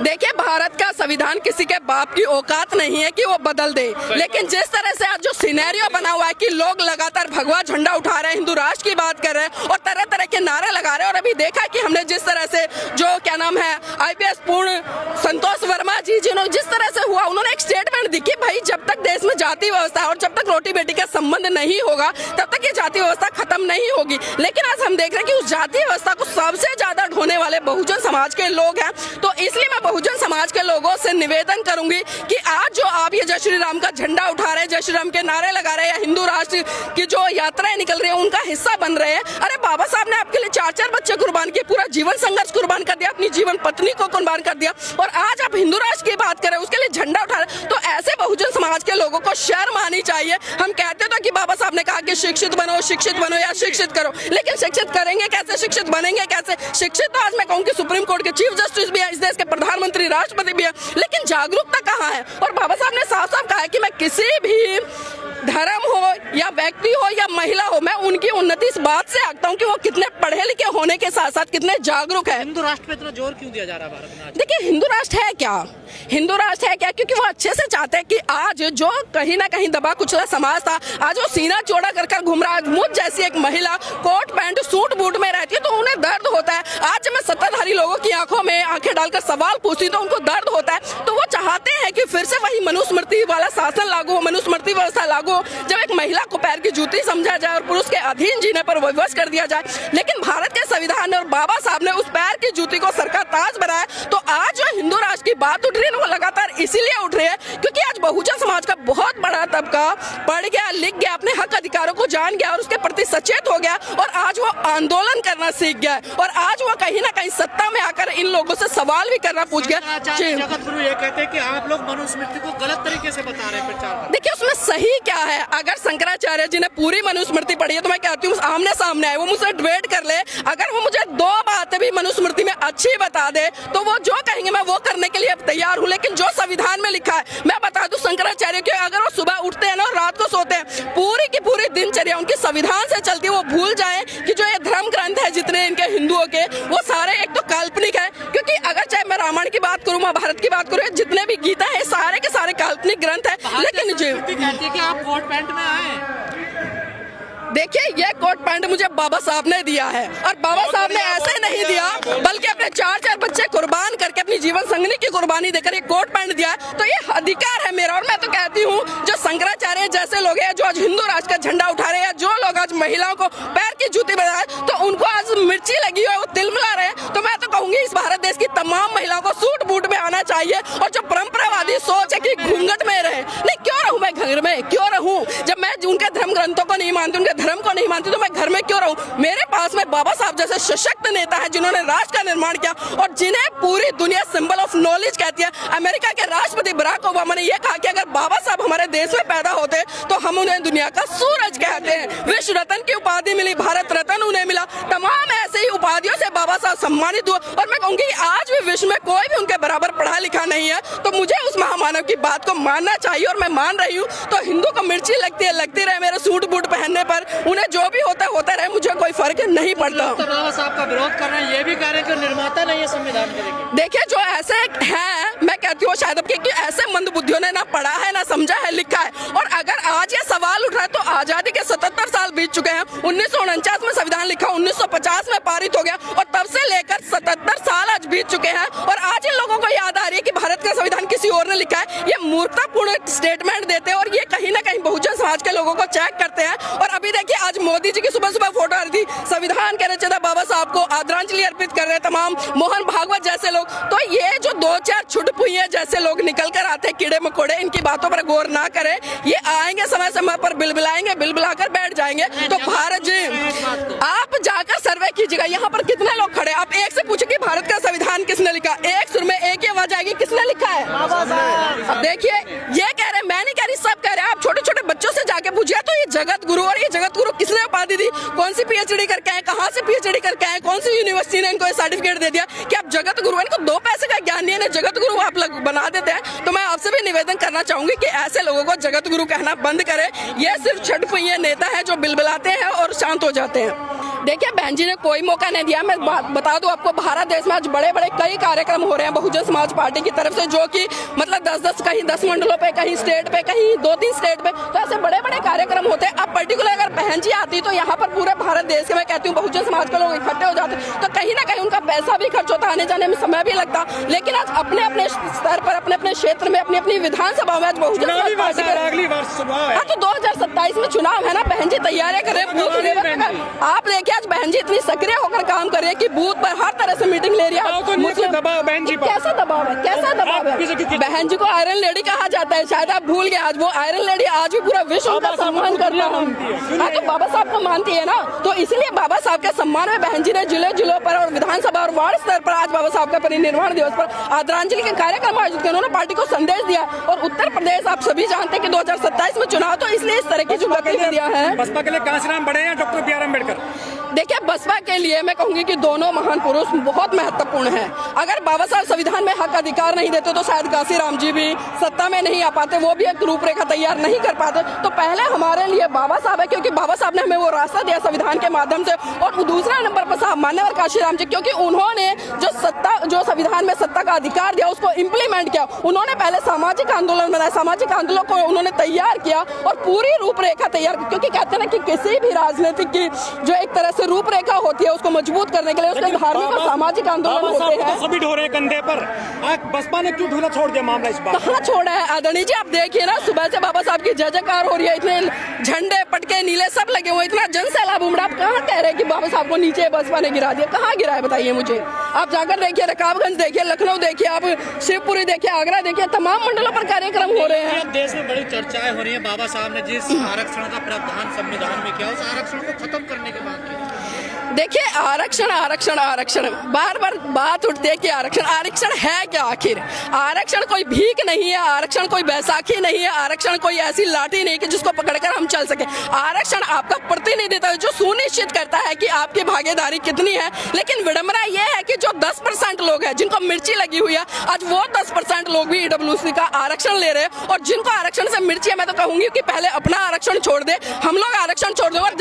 देखिए, भारत का संविधान किसी के बाप की औकात नहीं है कि वो बदल दे, लेकिन जिस तरह से आज जो सिनेरियो बना हुआ है कि लोग लगातार भगवा झंडा उठा रहे हैं, हिंदू राष्ट्र की बात कर रहे हैं और तरह तरह के नारे लगा रहे हैं। और अभी देखा कि हमने जिस तरह से जो क्या नाम है IPS पूर्ण संतोष वर्मा जी जिन्होंने जिस तरह से हुआ, उन्होंने एक स्टेटमेंट दी कि भाई जब तक देश में जाति व्यवस्था है और जब तक रोटी बेटी का संबंध नहीं होगा तब तक ये जाति व्यवस्था खत्म नहीं होगी। लेकिन आज हम देख रहे हैं कि उस जाति व्यवस्था को सबसे ज्यादा ढोने वाले बहुजन समाज के लोग हैं। तो इसलिए मैं बहुजन समाज के लोगों से निवेदन करूंगी कि आज जो आप ये जय श्री राम का झंडा उठा रहे हैं, जय श्री राम के नारे लगा रहे हैं या हिंदू राष्ट्र की जो यात्राएं निकल रही है उनका हिस्सा बन रहे हैं। अरे बाबा साहब ने आपके लिए 4-4 बच्चे कुर्बान किए, पूरा जीवन संघर्ष कुर्बान कर दिया, अपनी जीवन पत्नी को कुर्बान कर दिया और आज आप हिंदू राष्ट्र की बात करें, उसके लिए झंडा उठा रहे। तो ऐसे बहुजन समाज के लोगों को शर्म आनी चाहिए। हम कहते तो कि बाबा साहब ने कहा कि शिक्षित बनो या शिक्षित करो, लेकिन शिक्षित करेंगे कैसे, शिक्षित बनेंगे कैसे? शिक्षित तो आज मैं कहूँ कि सुप्रीम कोर्ट के चीफ जस्टिस भी है, इस देश के प्रधानमंत्री राष्ट्रपति भी है, लेकिन जागरूकता कहाँ है? और बाबा साहब ने साफ साफ कहा है कि मैं किसी भी धर्म हो या व्यक्ति हो या महिला हो, मैं उनकी उन्नति इस बात से आंकता हूँ कि वो कितने पढ़े लिखे होने के साथ साथ कितने जागरूक है। हिंदू राष्ट्र पे इतना जोर क्यों दिया जा रहा है भारत में? देखिए, हिंदू राष्ट्र है क्या? हिंदू राष्ट्र है क्या? क्योंकि वो अच्छे से चाहते हैं कि आज जो कहीं ना कहीं दबा कुचला समाज था, आज वो सीना चौड़ा कर घूम रहा है। मुझ जैसी एक महिला कोट पैंट सूट बूट में रहती है तो उन्हें दर्द होता है। आज जब मैं सत्ताधारी लोगों की आंखों में आंखें डालकर सवाल पूछती तो उनको दर्द होता है। तो वो चाहते हैं कि फिर से वही मनुस्मृति वाला शासन लागू हो, मनुस्मृति व्यवस्था लागू हो, जब एक महिला को पैर की जूती समझा जाए और पुरुष के अधीन जीने पर विवश कर दिया जाए। लेकिन भारत के संविधान और बाबा साहब ने उस पैर की जूती को सर का ताज बनाया। तो आज जो हिंदू राष्ट्र की बात उठ रही है वो लगातार इसीलिए उठ रही है क्योंकि आज बहुजन समाज का बहुत बड़ा तबका पढ़ गया, लिख गया, अपने हक अधिकारों को जान गया और उसके प्रति सचेत हो गया और आज वो आंदोलन करना सीख गया और आज वो कहीं ना कहीं सत्ता में आकर इन लोगों से सवाल भी करना पूछ गया। जगत गुरु ये कहते हैं कि आप लोग मनुस्मृति को गलत तरीके से बता रहे हैं प्रचार। देखिए, उसमें सही क्या है? अगर शंकराचार्य जी ने पूरी मनुस्मृति पढ़ी है तो मैं कहती हूँ आमने सामने आए, वो मुझसे डिबेट कर ले। अगर वो मुझे 2 बातें भी मनुस्मृति में अच्छी बता दे तो वो जो कहेंगे मैं वो करने के लिए तैयार हूँ। लेकिन जो संविधान में लिखा है, मैं बता दूं शंकराचार्य के, अगर वो सुबह उठते हैं ना और रात को सोते हैं, पूरी की पूरी दिनचर्या उनकी संविधान से चलती है। वो भूल जाए कि जो ये धर्म ग्रंथ है जितने इनके हिंदुओं के, वो सारे एक तो काल्पनिक है। क्योंकि अगर चाहे मैं रामायण की बात करूँ, महाभारत की बात करूँ, जितने भी गीता है सारे के सारे काल्पनिक ग्रंथ है। लेकिन जी कहती है कि आप कोट पैंट में आए। देखिए, ये कोट पैंट मुझे बाबा साहब ने दिया है और बाबा साहब ने ऐसे नहीं दिया बल्कि अपने 4-4 बच्चे कुर्बान करके अपनी जीवन संगनी की कुर्बानी देकर ये कोट पैंट दिया है। तो ये अधिकार है मेरा। और मैं तो कहती हूँ जो शंकराचार्य जैसे लोग हैं जो आज हिंदू राष्ट्र का झंडा उठा रहे हैं, जो लोग आज महिलाओं को पैर की जूती बना रहे हैं, तो उनको आज मिर्ची लगी हुई है, वो तिलमिला रहे हैं। तो मैं तो कहूंगी इस भारत देश की तमाम महिलाओं को सूट बूट में आना चाहिए और जो परंपरावादी सोच है कि घूंघट में रहे, नहीं क्यों रहूं मैं घर में, क्यों रहूं? जब मैं उनके धर्म ग्रंथों को नहीं मानती, उनके धर्म को नहीं मानती तो मैं घर में क्यों रहूं? मेरे पास में बाबा साहब जैसे सशक्त नेता है जिन्होंने राष्ट्र का निर्माण किया और जिन्हें पूरी दुनिया सिंबल ऑफ नॉलेज कहती है। अमेरिका के राष्ट्रपति बराक ओबामा ने यह कहा कि अगर बाबा साहब हमारे देश में पैदा होते तो हम उन्हें दुनिया का सूरज कहते हैं। विश्व रत्न की उपाधि मिली, भारत रत्न उन्हें मिला, तमाम ऐसे ही उपाधियों से बाबा साहब सम्मानित हुए। और मैं कहूंगी आज भी विश्व में कोई भी उनके बराबर पढ़ा लिखा नहीं है। तो मुझे उस महामानव की बात को मानना चाहिए और मैं मान रही हूँ। तो हिंदू को मिर्ची लगती है, लगती रहे मेरे सूट बूट पहनने पर, उन्हें जो भी होता रहे, मुझे कोई फर्क नहीं पड़ता। तो बाबा साहब का विरोध कर रहे हैं, ये भी कह रहे हैं कि निर्माता नहीं है संविधान के। देखिए, जो ऐसे है, मैं कहती हूँ शायद कि ऐसे मंद बुद्धियों ने ना पढ़ा है, ना समझा है, लिखा है। और अगर आज ये सवाल उठ रहा है तो आजादी के 77 साल बीत चुके हैं। 1949 में संविधान लिखा, 1950 में पारित हो गया और तब से लेकर 77 साल आज बीत चुके हैं। और आज इन लोगों को याद आ रही है कि भारत का संविधान किसी और ने लिखा है। ये मूर्खतापूर्ण स्टेटमेंट देते हैं और ये कहीं ना कहीं बहुजन समाज के लोगों को चेक करते हैं। और अभी देखिए, आज मोदी जी की सुबह फोटो आ रही थी, संविधान के रचयिता बाबा साहब को आदरांजलि अर्पित कर रहे हैं तमाम मोहन भागवत जैसे लोग। तो ये जो 2-4 छुटपुइये जैसे लोग निकल कर आते हैं, कीड़े मकोड़े, इनकी बातों पर गौर ना करें। ये आएंगे समय समय पर बिलबिलाएंगे, बिलबिलाकर बैठ जाएंगे। तो भारत जी, आप जाकर सर्वे कीजिएगा, यहाँ पर कितने लोग खड़े, आप एक से पूछे कि भारत का संविधान किसने लिखा, एक सुर में एक ही आवाज आएगी, किसने लिखा है? अब देखिए, ये कह रहे हैं, मैं नहीं कह रही, सब कह रहे हैं। आप छोटे छोटे बच्चों से जाके पूछिए तो ये जगत गुरु, और ये जगत गुरु किसने उपाधि दी, कौन सी PhD करके आए, कहाँ से PhD करके आए, कौन सी यूनिवर्सिटी ने इनको सर्टिफिकेट दे दिया कि आप जगत गुरु? इनको 2 पैसे का ज्ञान नहीं है, जगत गुरु आप लोग बना देते हैं। तो मैं आपसे भी निवेदन करना चाहूंगी कि ऐसे लोगों को जगत गुरु कहना बंद करें। ये सिर्फ छठपुइये नेता हैं जो बिलबिलाते हैं और शांत हो जाते हैं। देखिए बहन जी ने कोई मौका नहीं दिया। मैं बता दूं आपको, भारत देश में आज बड़े बड़े कई कार्यक्रम हो रहे हैं बहुजन समाज पार्टी की तरफ से, जो कि मतलब 10-10 कहीं 10 मंडलों पे, कहीं स्टेट पे, कहीं 2-3 स्टेट पे, तो ऐसे बड़े बड़े कार्यक्रम होते हैं। अब पर्टिकुलर अगर बहन जी आती तो यहाँ पर पूरे भारत देश के, मैं कहती हूँ, बहुजन समाज के लोग इकट्ठे हो जाते, तो कहीं ना कहीं उनका पैसा भी खर्च होता, आने जाने में समय भी लगता। लेकिन आज अपने अपने स्तर पर, अपने अपने क्षेत्र में, अपनी अपनी विधानसभा में आज बहुजन समाज पार्टी हाँ, तो 2027 में चुनाव है ना बहन जी, तैयारियां करें। आप देखिए आज बहन जी इतनी सक्रिय होकर काम कर रही है कि बूथ पर हर तरह से मीटिंग ले रही है। कैसा दबाव है, कैसा दबाव है? बहन जी को आयरन लेडी कहा जाता है, शायद आप भूल गए। आज वो आयरन लेडी आज भी पूरा विश्व उनका सम्मान करता है। हाँ, तो बाबा साहब को मानती है ना, तो इसलिए बाबा साहब के सम्मान में बहन जी ने जिले जिलों पर और विधानसभा और वार्ड स्तर पर आज बाबा साहब का परिनिर्वाण दिवस पर आदरांजलि के कार्यक्रम आयोजित किए। उन्होंने पार्टी को संदेश दिया। और उत्तर प्रदेश आप सभी जानते हैं कि 2027 में चुनाव, तो इसलिए इस तरह की जो गतिविधियां हैं। बसपा के लिए कांशीराम बड़े हैं, डॉक्टर बी आर अम्बेडकर। देखिए बसपा के लिए मैं कहूंगी कि दोनों महान पुरुष बहुत महत्वपूर्ण हैं। अगर बाबा साहब संविधान में हक अधिकार नहीं देते तो शायद कांशीराम जी भी सत्ता में नहीं आ पाते, वो भी एक रूपरेखा तैयार नहीं कर पाते। तो पहले हमारे लिए बाबा साहब है, क्योंकि बाबा साहब ने हमें वो रास्ता दिया संविधान के माध्यम से। और दूसरा नंबर पर साहब मान्यवर कांशीराम जी, क्योंकि उन्होंने जो संविधान में सत्ता का अधिकार दिया उसको इम्प्लीमेंट किया। उन्होंने पहले सामाजिक आंदोलन बनाया, सामाजिक आंदोलन को उन्होंने तैयार किया और पूरी रूपरेखा तैयार की। क्योंकि कहते हैं ना कि किसी भी राजनीतिक की जो एक तरह से रूपरेखा होती है उसको मजबूत करने के लिए उसके धार्मिक और सामाजिक आंदोलन होते हैं। सभी ढोरे कंधे पर। बसपा ने क्यों ढीला छोड़ दिया मामला इस बार? कहाँ छोड़ा है आदरणीय जी? आप देखिए ना, सुबह से बाबा साहब की जय जयकार हो रही है, इतने झंडे पटके नीले सब लगे हुए, इतना जन सैलाब उमड़ा। आप कहाँ कह रहे हैं कि बाबा साहब को नीचे बसपा ने गिरा दिया? कहाँ गिरा है बताइए मुझे। आप जाकर देखिए, रकाबगंज देखिए, लखनऊ देखिए, आप शिवपुरी देखिए, आगरा देखिए, तमाम मंडलों पर कार्यक्रम हो रहे हैं। देश में बड़ी चर्चाएं हो रही है। बाबा साहब ने जिस आरक्षण का प्रावधान संविधान में किया, उस आरक्षण को खत्म करने के बाद देखिए आरक्षण आरक्षण आरक्षण बार बार बात उठती है कि आरक्षण आरक्षण है क्या आखिर? आरक्षण कोई भीख नहीं है, आरक्षण कोई बैसाखी नहीं है, आरक्षण कोई ऐसी लाठी नहीं कि जिसको पकड़कर हम चल सके। आरक्षण आपका प्रतिनिधित्व जो सुनिश्चित करता है कि आपकी भागीदारी कितनी है। लेकिन विडंबना यह है कि जो 10% लोग हैं जिनको मिर्ची लगी हुई है, आज वो 10% लोग भी ईडब्ल्यूसी का आरक्षण ले रहे हैं। और जिनको आरक्षण से मिर्ची है, मैं तो कहूंगी कि पहले अपना आरक्षण छोड़ दे, हम लोग आरक्षण छोड़ दें। और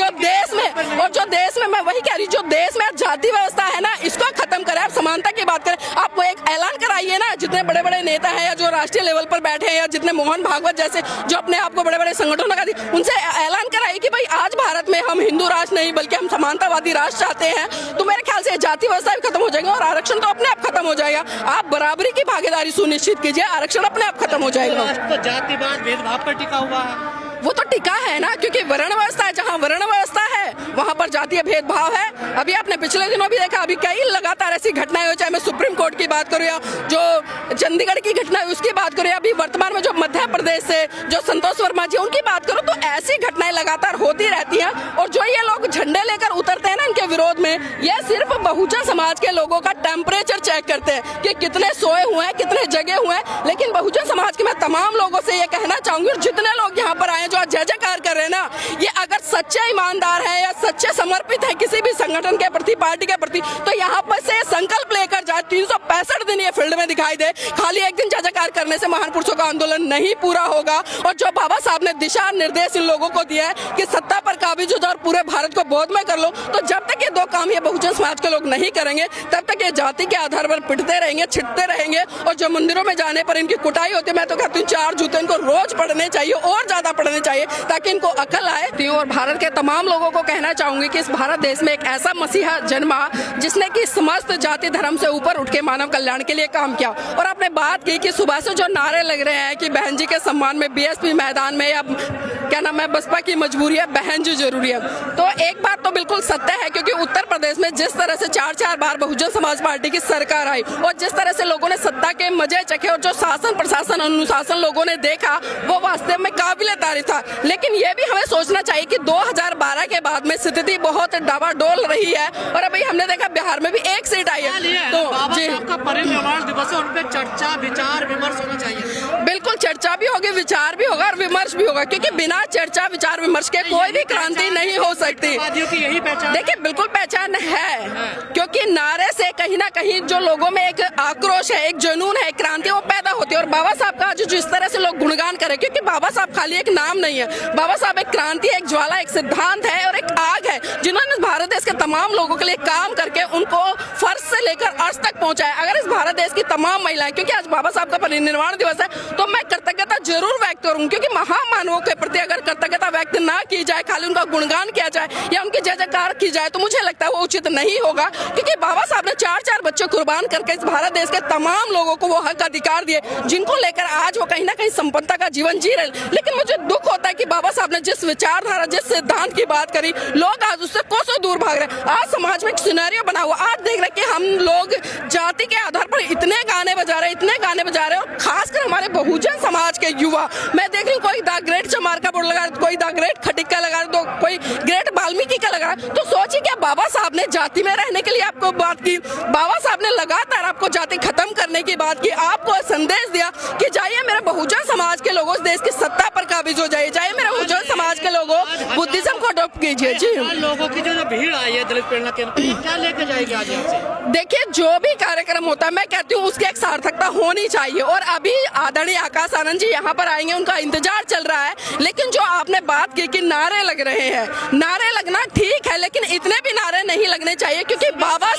जो देश में मैं वही कह रही, जो देश में जाति व्यवस्था है ना, इसको खत्म करें। आप समानता की बात करें, आप वो एक ऐलान कराइए ना, जितने बड़े बड़े नेता हैं या जो राष्ट्रीय लेवल पर बैठे हैं या जितने मोहन भागवत जैसे जो अपने आप को बड़े बड़े संगठनों का दी, उनसे ऐलान कराइए कि भाई आज भारत में हम हिंदू राष्ट्र नहीं बल्कि हम समानतावादी राष्ट्र चाहते हैं। तो मेरे ख्याल से जाति व्यवस्था भी खत्म हो जाएगी और आरक्षण तो अपने आप खत्म हो जाएगा। आप बराबरी की भागीदारी सुनिश्चित कीजिए, आरक्षण अपने आप खत्म हो जाएगा। तो जातिवाद भेदभाव पर टिका हुआ है, वो तो टिका है ना, क्योंकि वर्ण व्यवस्था है, जहाँ वर्ण व्यवस्था है वहाँ पर जातीय भेदभाव है। अभी आपने पिछले दिनों भी देखा, अभी कई लगातार ऐसी घटनाएं हो, चाहे मैं सुप्रीम कोर्ट की बात करूँ या जो चंडीगढ़ की घटना है उसकी बात करूँ, अभी वर्तमान में जो मध्य प्रदेश से जो संतोष वर्मा जी उनकी बात करूँ, तो ऐसी घटनाएं लगातार होती रहती हैं। और जो ये लोग झंडे लेकर उतरते हैं ना इनके विरोध में, ये सिर्फ बहुजन समाज के लोगों का टेम्परेचर चेक करते हैं कि कितने सोए हुए हैं, कितने जगे हुए हैं। लेकिन बहुजन समाज के मैं तमाम लोगों से ये कहना चाहूंगी, और जितने लोग यहाँ पर आए जो आज जय जयकार कर रहे हैं ना, ये अगर सच्चे ईमानदार हैं या सच्चे समर्पित हैं किसी भी संगठन के प्रति, पार्टी के प्रति, तो यहाँ पर से संकल्प लेकर जाए 365 दिन ये फील्ड में दिखाई दे। खाली एक दिन जय जयकार करने से महान पुरुषों का आंदोलन नहीं पूरा होगा। और जो बाबा साहब ने दिशा निर्देश इन लोगों को दिया है कि सत्ता पर काबिज हो जाओ और पूरे भारत को बोधमय कर लो, तो जब तक ये दो काम ये बहुजन समाज के लोग नहीं करेंगे, तब तक ये जाति के आधार पर पिटते रहेंगे, छिटते रहेंगे। और जो मंदिरों में जाने पर इनकी कुटाई होती है, मैं तो कहती हूँ 4 जूते इनको रोज पढ़ने चाहिए और ज्यादा पढ़ने चाहिए ताकि इनको अकल आए। और भारत के तमाम लोगों को कहना चाहूंगी कि इस भारत देश में एक ऐसा मसीहा जन्मा जिसने कि समस्त जाति धर्म से ऊपर उठ के मानव कल्याण के लिए काम किया। और आपने बात की कि सुबह से जो नारे लग रहे हैं कि बहन जी के सम्मान में बीएसपी मैदान में, या क्या नाम है, बसपा की मजबूरी है, बहन जी जरूरी है, तो एक बात तो बिल्कुल सत्य है, क्योंकि उत्तर प्रदेश में जिस तरह से 4-4 बार बहुजन समाज पार्टी की सरकार आई और जिस तरह से लोगों ने सत्ता के मजे चखे और जो शासन प्रशासन अनुशासन लोगों ने देखा, वो वास्तव में काबिले तारीफ। था। लेकिन ये भी हमें सोचना चाहिए कि 2012 के बाद में स्थिति बहुत डावाडोल रही है और अभी हमने देखा बिहार में भी एक सीट आई है। तो जी आपका परिनिर्वाण दिवस है, उन पे चर्चा विचार विमर्श होना चाहिए। बिल्कुल चर्चा भी होगी, विचार भी होगा और विमर्श भी होगा, क्योंकि बिना चर्चा विचार विमर्श के कोई भी क्रांति नहीं हो सकती। यही पहचान, देखिए बिल्कुल पहचान है, क्योंकि नारे से कहीं ना कहीं जो लोगों में एक आक्रोश है, एक जुनून है, क्रांति वो पैदा होती है। और बाबा साहब का जो जिस तरह से लोग गुणगान करें, क्योंकि बाबा साहब खाली एक नाम नहीं है, बाबा साहब एक क्रांति, एक ज्वाला, एक सिद्धांत है और एक आग है, जिन्होंने भारत देश के तमाम लोगों के लिए काम करके उनको फर्श से लेकर अर्श तक पहुंचाया। अगर इस भारत देश की तमाम महिलाएं, क्योंकि आज बाबा साहब का परिनिर्वाण दिवस है, तो मैं कृतज्ञता जरूर व्यक्त करूं, क्योंकि महामानवों के प्रति अगर कृतज्ञता व्यक्त ना की जाए, खाली उनका गुणगान किया जाए या उनकी जय जयकार की जाए, तो मुझे लगता है वो उचित नहीं होगा। क्योंकि बाबा साहब ने 4-4 बच्चे कुर्बान करके इस भारत देश के तमाम लोगों को वो हक अधिकार दिए, जिनको लेकर आज वो कहीं ना कहीं संपन्नता का जीवन जी रहे। लेकिन मुझे दुख होता है कि बाबा साहब ने जिस विचारधारा, जिस सिद्धांत की बात करी, लोग आज उससे कोसों दूर भाग रहे हैं। आज समाज में एक सिनेरियो बना हुआ, आज देख रहे हैं कि हम लोग जाति के आधार पर इतने गाने बजा रहे हैं और खासकर हमारे बहुजन समाज के युवा, मैं देख रही हूँ कोई द ग्रेट चमार का बोर्ड लगा रहा है, कोई द ग्रेट खटिक का लगा रहा है, कोई ग्रेट वाल्मीकि का लगा रहा है। तो सोचिए क्या बाबा साहब ने जाति में रहने के लिए आपको बात की, बाबा साहब ने लगातार आपको जाति खत्म करने की बात की, आपको संदेश दिया कि जाइए मेरे बहुजन समाज के लोगों, इस देश की सत्ता पर काबिज हो जाइए, जाइए मेरे बहुजन समाज के लोगों बुद्धिज्म को अडॉप्ट कीजिए। जी लोगों की जो भीड़ आई है दलित प्रेरणा केंद्र, क्या लेके जाएगी आज यहाँ से? देखिए जो भी कार्यक्रम होता है, मैं कहती हूँ उसकी एक सार्थकता होनी चाहिए। और अभी आदरणीय आकाश आनंद जी यहाँ पर आएंगे, उनका इंतजार चल रहा है। लेकिन जो आपने बात की कि नारे लग रहे हैं, नारे लगना ठीक है, लेकिन इतने भी नारे नहीं लगने चाहिए, क्योंकि बाबा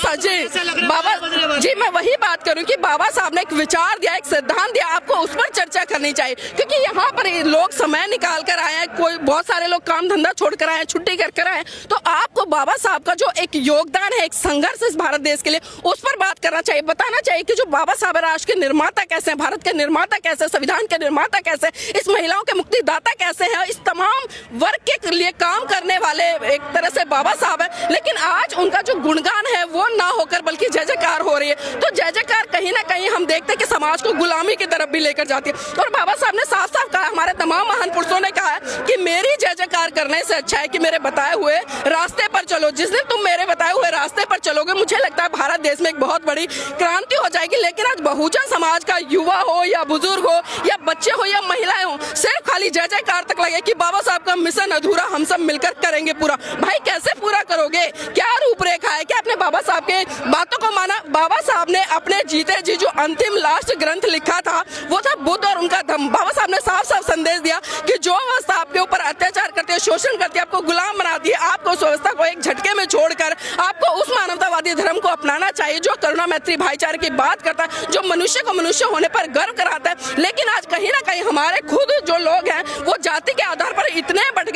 जी मैं वही बात करूं कि बाबा साहब ने एक विचार दिया, एक सिद्धांत दिया, आपको उस पर चर्चा करनी चाहिए। क्योंकि यहाँ पर लोग समय निकाल कर आए हैं, कोई बहुत सारे लोग काम धंधा छोड़कर आए हैं, छुट्टी कर आए हैं, तो आपको बाबा साहब का जो एक योगदान है, एक संघर्ष इस भारत देश के लिए, उस पर बात करना चाहिए, बताना चाहिए कि जो बाबा साहब राष्ट्र के निर्माता कैसे हैं, भारत के निर्माता कैसे, संविधान के निर्माता कैसे, इस महिलाओं के मुक्तिदाता कैसे हैं, इस तमाम वर्ग के लिए काम करने वाले एक तरह से बाबा साहब है। लेकिन आज उनका जो गुणगान है वो ना होकर बल्कि जय जयकार हो रही है। तो जय जयकार कहीं ना कहीं हम देखते हैं कि समाज को गुलामी की तरफ भी लेकर जाती है। और बाबा साहब ने साफ साफ कहा, हमारे तमाम महान पुरुषों ने कहा है कि मेरी जय जयकार करने से अच्छा है कि मेरे बताए हुए रास्ते पर चलो। जिस दिन तुम मेरे बताए हुए रास्ते पर चलोगे, मुझे लगता है भारत देश में एक बहुत बड़ी क्रांति हो जाएगी। लेकिन आज बहुजन समाज का युवा हो या बुजुर्ग हो या बच्चे हो या महिलाएं हो, सिर्फ खाली जय जयकार तक लगे कि बाबा साहब का मिशन अधूरा, हम सब मिलकर करेंगे पूरा। भाई कैसे पूरा करोगे? क्या रूपरेखा है? क्या आपने बाबा साहब के बातों को माना? बाबा साहब ने अपने जीते जी जो अंतिम लास्ट ग्रंथ लिखा था वो था बुद्ध और उनका धम्म। बाबा साहब ने साफ साफ संदेश दिया कि जो अवस्था आपके ऊपर अत्याचार करती है, शोषण करती है, आपको गुलाम बनाती है, आपको उस व्यवस्था को एक झटके में छोड़कर आपको उस मानवतावादी धर्म को अपनाना चाहिए जो करुणा मैत्री भाईचारे की बात करता है, जो मनुष्य को मनुष्य होने पर गर्व कराता है। लेकिन आज कहीं ना कहीं हमारे खुद जो लोग हैं वो जाति के आधार पर इतने बढ़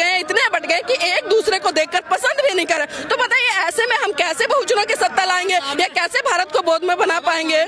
गए कि एक दूसरे को देखकर पसंद भी नहीं कर रहे। तो बताइए ऐसे में हम कैसे बहुजनों की सत्ता लाएंगे या कैसे भारत को बोध में बना पाएंगे?